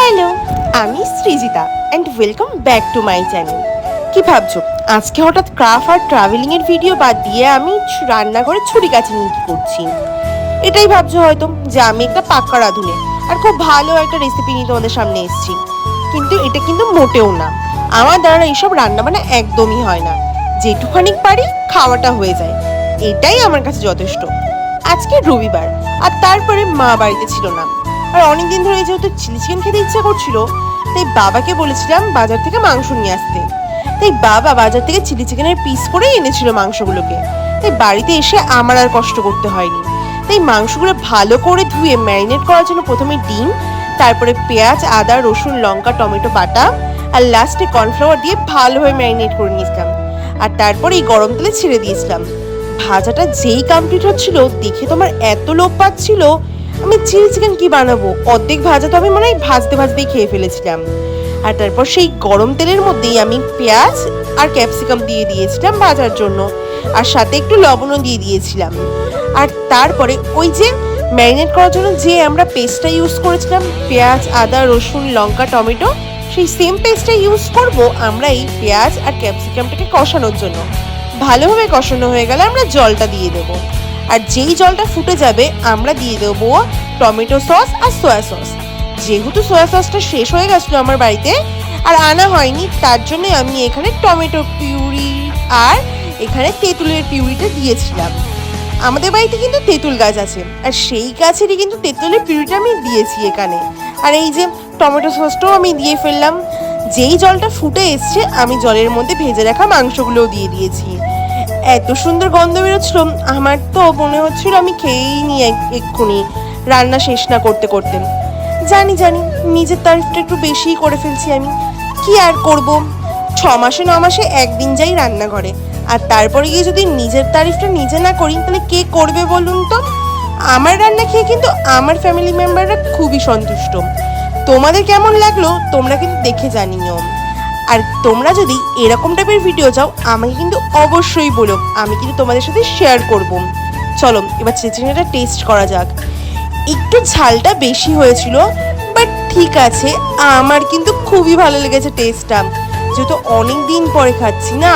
Hello, আমি Srijita and welcome back to my channel. কি ভাবছো আজকে হঠাৎ ক্রাফট আর ট্রাভেলিংয়ের ভিডিও বাদ দিয়ে আমি রান্নাঘরে ছুরি কাছে নিয়ে কি করছি? এটাই ভাবছো হয়তো যে আমি একটা পাক্কা রাঁধুনি আর খুব ভালো একটা রেসিপি নিয়ে তোমাদের সামনে এসেছি, কিন্তু এটা কিন্তু মোটেও না। আমার দ্বারা এইসব রান্নাবান্না একদমই হয় না। যেটুখানি পারি খাওয়াটা হয়ে যায়, এটাই আমার কাছে যথেষ্ট। আজকে রবিবার আর তারপরে মা বাড়িতে ছিল না, আর অনেকদিন ধরে যেহেতু চিলি চিকেন খেতে ইচ্ছা করছিল, তাই বাবাকে বলেছিলাম বাজার থেকে মাংস নিয়ে আসতে। তাই বাবা বাজার থেকে চিলি চিকেনের পিস করে এনেছিল মাংসগুলোকে। তাই বাড়িতে এসে আমার আর কষ্ট করতে হয়নি। তাই মাংসগুলো ভালো করে ধুয়ে ম্যারিনেট করার জন্য প্রথমে ডিম, তারপরে পেঁয়াজ, আদা, রসুন, লঙ্কা, টমেটো বাটা আর লাস্টে কর্নফ্লাওয়ার দিয়ে ভালোভাবে ম্যারিনেট করে নিয়েছিলাম। আর তারপরে এই গরম তেলে ছেড়ে দিয়েছিলাম। ভাজাটা যেই কমপ্লিট হচ্ছিল দেখে তোমার এত লোভ পাচ্ছিল, আমি চিলি চিকেন কি বানাবো, অর্ধেক ভাজা তো আমি মনে হয় ভাজতে ভাজতেই খেয়ে ফেলেছিলাম। আর তারপর সেই গরম তেলের মধ্যেই আমি পেঁয়াজ আর ক্যাপসিকাম দিয়ে দিয়েছিলাম ভাজার জন্য, আর সাথে একটু লবণও দিয়ে দিয়েছিলাম। আর তারপরে ওই যে ম্যারিনেট করার জন্য যে আমরা পেস্টটা ইউজ করেছিলাম, পেঁয়াজ, আদা, রসুন, লঙ্কা, টমেটো, সেই সেম পেস্টটা ইউজ করব আমরা এই পেঁয়াজ আর ক্যাপসিকামটাকে কষানোর জন্য। ভালোভাবে কষানো হয়ে গেলে আমরা জলটা দিয়ে দেবো, আর যেই জলটা ফুটে যাবে আমরা দিয়ে দেবো টমেটো সস আর সয়া সস। যেহেতু সয়া সসটা শেষ হয়ে গেছিলো আমার বাড়িতে আর আনা হয়নি, তার জন্য আমি এখানে টমেটো পিউরি আর এখানে তেঁতুলের পিউরিটা দিয়েছিলাম। আমাদের বাড়িতে কিন্তু তেঁতুল গাছ আছে, আর সেই গাছেরই কিন্তু তেঁতুলের পিউরিটা আমি দিয়েছি এখানে। আর এই যে টমেটো সসটাও আমি দিয়ে ফেললাম। যেই জলটা ফুটে এসছে আমি জলের মধ্যে ভেজে রাখা মাংসগুলোও দিয়ে দিয়েছি। এত সুন্দর গন্ধ বেরোচ্ছিল, আমার তো মনে হচ্ছিল আমি খেয়েই নি এক্ষুনি, রান্না শেষ না করতে করতে। জানি নিজের তারিফটা একটু বেশিই করে ফেলছি আমি, কি আর করব। 6 মাসে 9 মাসে একদিন যাই রান্নাঘরে, আর তারপরে গিয়ে যদি নিজের তারিফটা নিজে না করি তাহলে কে করবে বলুন তো? আমার রান্না খেয়ে কিন্তু আমার ফ্যামিলি মেম্বাররা খুবই সন্তুষ্ট। তোমাদের কেমন লাগলো তোমরা কিন্তু দেখে জানিও। আর তোমরা যদি এরকম টাইপের ভিডিও চাও আমাকে কিন্তু অবশ্যই বলো, আমি কিন্তু তোমাদের সাথে শেয়ার করব। চলো এবার চিকেনটা টেস্ট করা যাক। একটু ঝালটা বেশি হয়েছিল, বাট ঠিক আছে, আমার কিন্তু খুবই ভালো লেগেছে টেস্টটা। যেহেতু অনেক দিন পরে খাচ্ছি না।